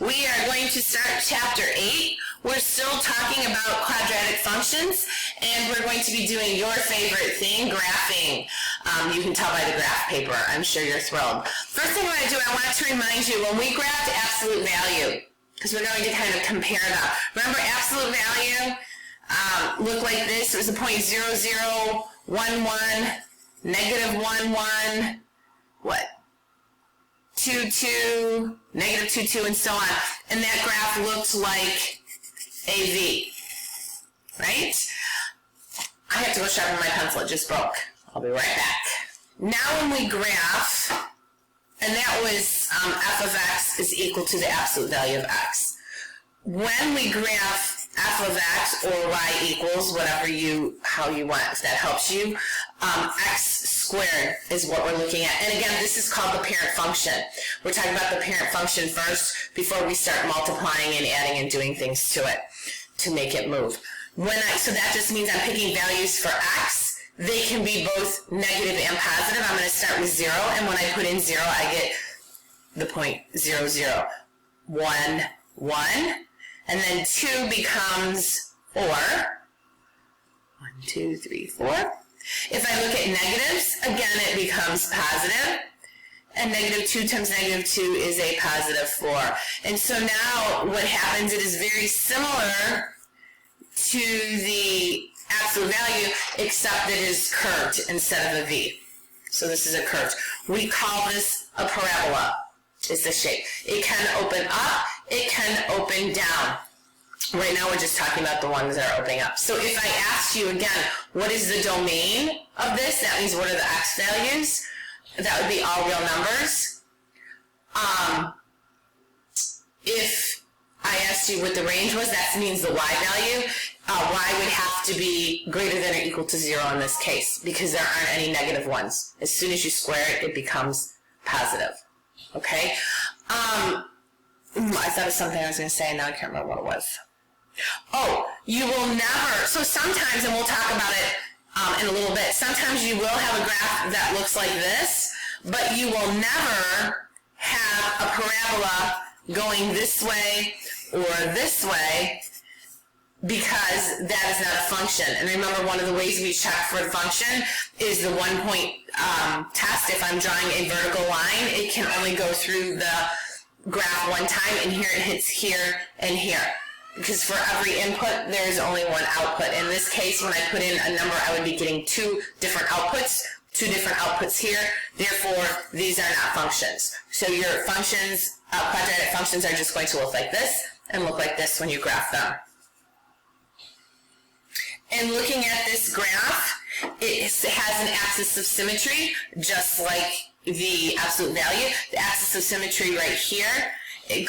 We are going to start chapter 8. We're still talking about quadratic functions, and we're going to be doing your favorite thing, graphing. You can tell by the graph paper. I'm sure you're thrilled. First thing I want to do, I want to remind you, when we graphed absolute value, because we're going to kind of compare them. Remember, absolute value looked like this. It was a 0.0011, negative 11, what? 2, 2, negative 2, 2, and so on. And that graph looked like a V, right? I have to go sharpen my pencil. It just broke. I'll be right back. Now when we graph, and that was f of x is equal to the absolute value of x. When we graph f of x or y equals whatever how you want, if that helps you, x squared is what we're looking at. And again, this is called the parent function. We're talking about the parent function first before we start multiplying and adding and doing things to it to make it move. So that just means I'm picking values for x. They can be both negative and positive. I'm going to start with 0, and when I put in 0, I get the point 0, 0, 1, 1. And then 2 becomes 4. 1, 2, 3, 4. If I look at negatives, again it becomes positive. And negative 2 times negative 2 is a positive 4. And so now what happens, it is very similar to the absolute value, except it is curved instead of a V. So this is a curved. We call this a parabola, is the shape. It can open up, it can open down. Right now we're just talking about the ones that are opening up. So if I ask you again, what is the domain of this? That means what are the x values? That would be all real numbers. If I asked you what the range was, that means the y value. Y would have to be greater than or equal to 0 in this case, because there aren't any negative ones. As soon as you square it, it becomes positive. Okay? I thought of something I was going to say, and now I can't remember what it was. Oh, you will never, so sometimes, and we'll talk about it in a little bit, sometimes you will have a graph that looks like this, but you will never have a parabola going this way or this way, because that is not a function. And remember, one of the ways we check for a function is the 1 point test. If I'm drawing a vertical line, it can only go through the graph one time, and here it hits here and here. Because for every input, there is only one output. In this case, when I put in a number, I would be getting 2 different outputs here. Therefore, these are not functions. So your functions, quadratic functions, are just going to look like this and look like this when you graph them. And looking at this graph, it has an axis of symmetry, just like the absolute value. The axis of symmetry right here, it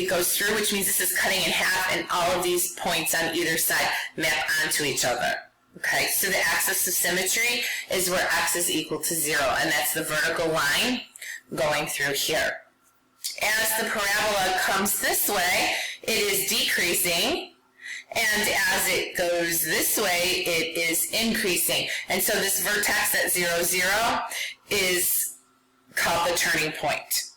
goes through, which means this is cutting in half, and all of these points on either side map onto each other. Okay, so the axis of symmetry is where x is equal to 0, and that's the vertical line going through here. As the parabola comes this way, it is decreasing, and as it goes this way, it is increasing. And so this vertex at 0, 0 is called the turning point.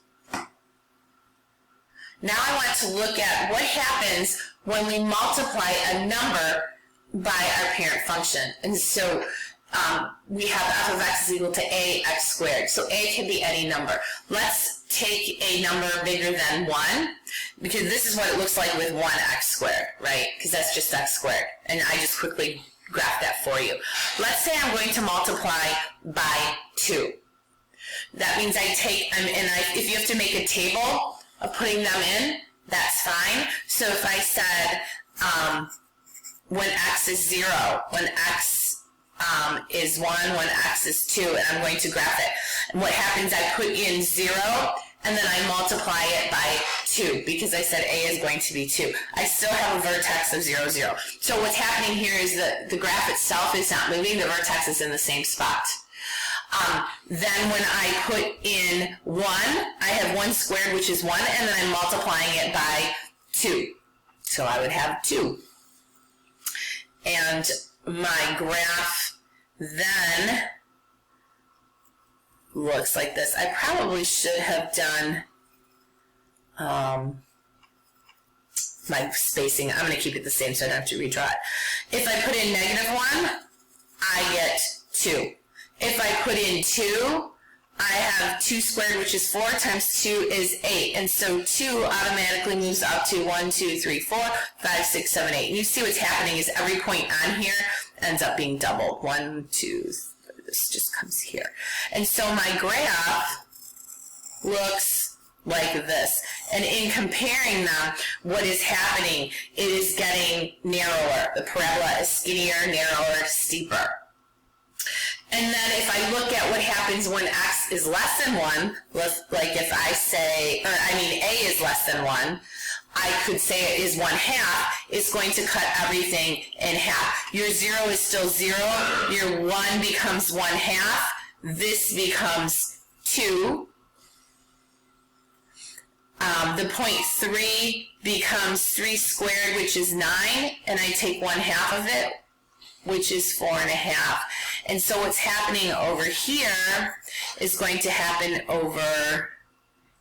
Now I want to look at what happens when we multiply a number by our parent function. And so we have f of x is equal to ax squared. So a can be any number. Let's take a number bigger than 1, because this is what it looks like with 1x squared, right? Because that's just x squared. And I just quickly graphed that for you. Let's say I'm going to multiply by 2. That means I take, if you have to make a table of putting them in, that's fine. So if I said when x is 0, when x is 1, when x is 2, and I'm going to graph it. And what happens, I put in 0, and then I multiply it by 2, because I said a is going to be 2. I still have a vertex of 0, 0. So what's happening here is that the graph itself is not moving, the vertex is in the same spot. Then when I put in 1, I have 1 squared, which is 1, and then I'm multiplying it by 2. So I would have 2. And my graph then looks like this. I probably should have done my spacing. I'm going to keep it the same so I don't have to redraw it. If I put in -1, I get 2. If I put in 2, I have 2 squared, which is 4, times 2 is 8. And so 2 automatically moves up to 1, 2, 3, 4, 5, 6, 7, 8. And you see what's happening is every point on here ends up being doubled. 1, 2, this just comes here. And so my graph looks like this. And in comparing them, what is happening, it is getting narrower. The parabola is skinnier, narrower, steeper. And then if I look at what happens when x is less than 1, like if I say, A is less than 1, I could say it is 1/2, it's going to cut everything in half. Your 0 is still 0, your 1 becomes 1/2, this becomes 2, the point 3 becomes 3 squared, which is 9, and I take 1/2 of it, which is 4.5. And so what's happening over here is going to happen over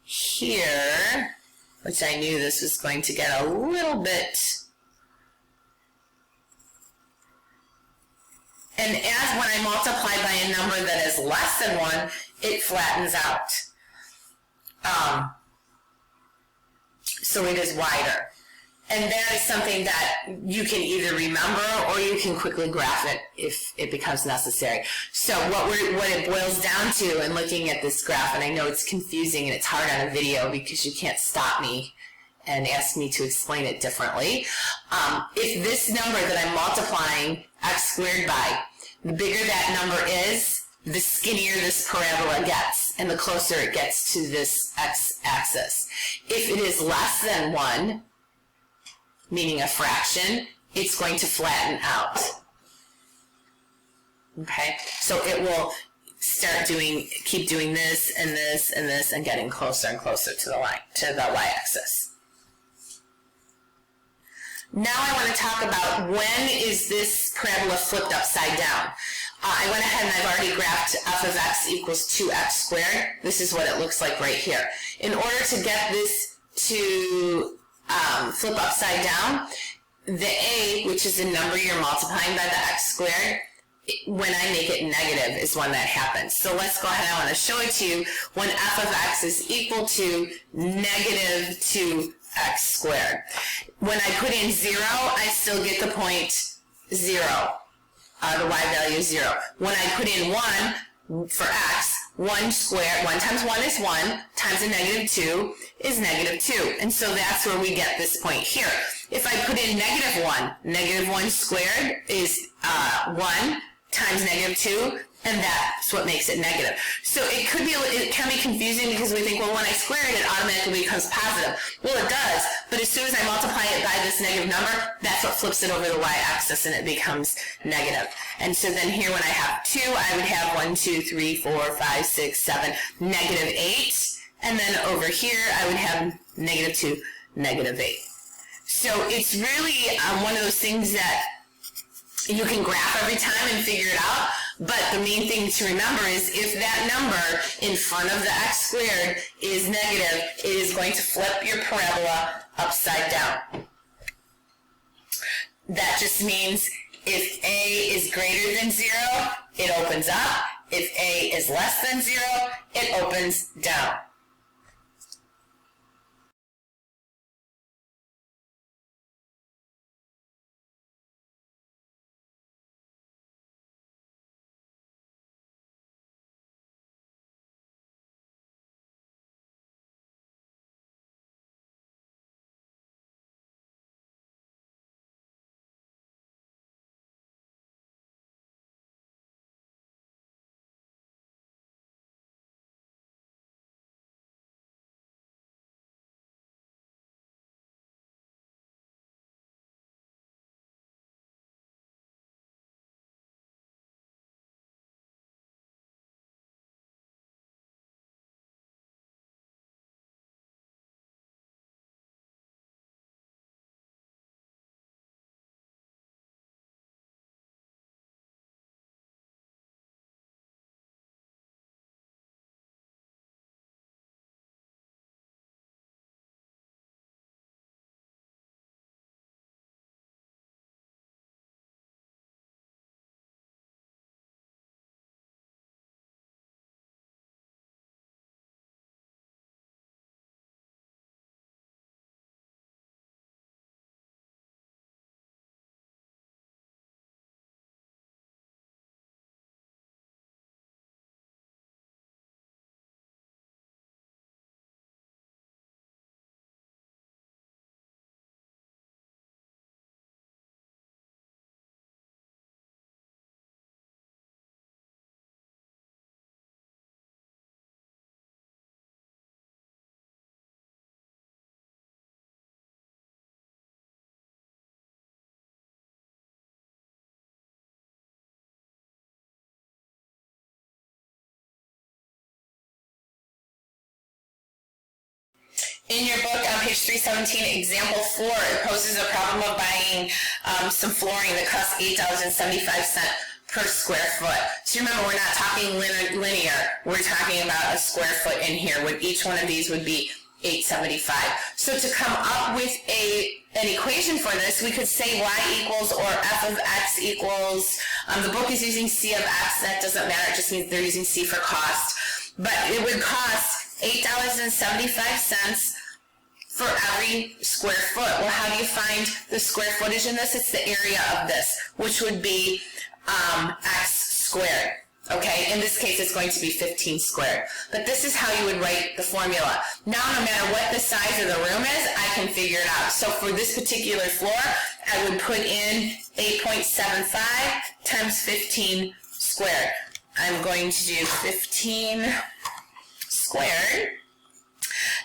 here, which I knew this was going to get a little bit. And as when I multiply by a number that is less than 1, it flattens out. So it is wider. And that is something that you can either remember or you can quickly graph it if it becomes necessary. So what it boils down to in looking at this graph, and I know it's confusing and it's hard on a video because you can't stop me and ask me to explain it differently. If this number that I'm multiplying x squared by, the bigger that number is, the skinnier this parabola gets and the closer it gets to this x-axis. If it is less than 1, meaning a fraction, it's going to flatten out. Okay, so it will keep doing this and this and this and getting closer and closer to the line, to the y-axis. Now I want to talk about when is this parabola flipped upside down. I went ahead and I've already graphed f of x equals 2x squared. This is what it looks like right here. In order to get this to flip upside down, the a, which is the number you're multiplying by the x squared, when I make it negative is when that happens. So let's go ahead, I want to show it to you. When f of x is equal to negative 2x squared. When I put in 0, I still get the point 0. The y value is 0. When I put in 1 for x, 1 squared, 1 times 1 is 1, times a negative 2 is negative 2. And so that's where we get this point here. If I put in negative 1 squared is 1 times negative 2, and that's what makes it negative. So it can be confusing because we think, well, when I square it, it automatically becomes positive. Well, it does, but as soon as I multiply it by this negative number, that's what flips it over the y-axis and it becomes negative. And so then here when I have 2, I would have 1, 2, 3, 4, 5, 6, 7, negative 8. And then over here, I would have negative 2, negative 8. So it's really one of those things that you can graph every time and figure it out, but the main thing to remember is if that number in front of the x squared is negative, it is going to flip your parabola upside down. That just means if a is greater than 0, it opens up. If a is less than 0, it opens down. In your book on page 317, example 4, it poses a problem of buying some flooring that costs $8.75 per square foot. So remember, we're not talking linear. We're talking about a square foot in here. Each one of these would be $8.75. So to come up with an equation for this, we could say y equals or f of x equals, the book is using c of x, that doesn't matter, it just means they're using c for cost. But it would cost $8.75 for every square foot. Well, how do you find the square footage in this? It's the area of this, which would be x squared. Okay, in this case, it's going to be 15 squared. But this is how you would write the formula. Now, no matter what the size of the room is, I can figure it out. So for this particular floor, I would put in 8.75 times 15 squared. I'm going to do 15 squared,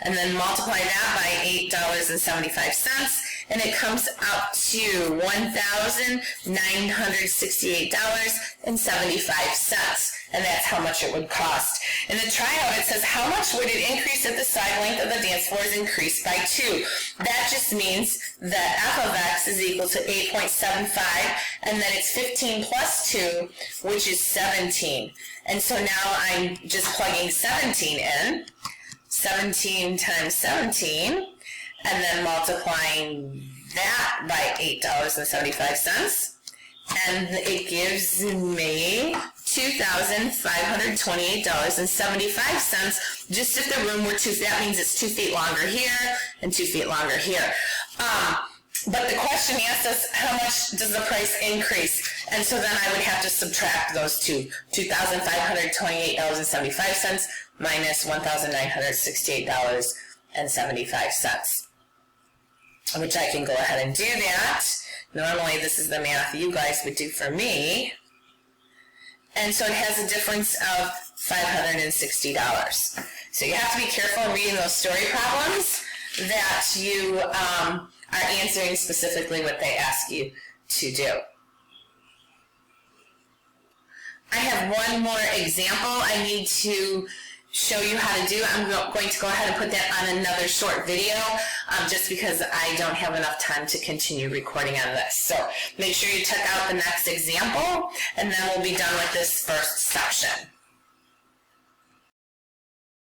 and then multiply that by $8.75, and it comes out to $1,968.75, and that's how much it would cost. In the tryout, it says, how much would it increase if the side length of the dance floor is increased by 2? That just means that f of x is equal to 8.75, and then it's 15 plus 2, which is 17. And so now I'm just plugging 17 in. 17 times 17, and then multiplying that by $8.75, and it gives me $2,528.75, just if the room were that means it's 2 feet longer here and 2 feet longer here. But the question asked us, how much does the price increase? And so then I would have to subtract those two, $2,528.75 minus $1,968.75, which I can go ahead and do that. Normally this is the math you guys would do for me. And so it has a difference of $560. So you have to be careful in reading those story problems that you are answering specifically what they ask you to do. I have one more example I need to show you how to do. I'm going to go ahead and put that on another short video just because I don't have enough time to continue recording on this. So make sure you check out the next example, and then we'll be done with this first section.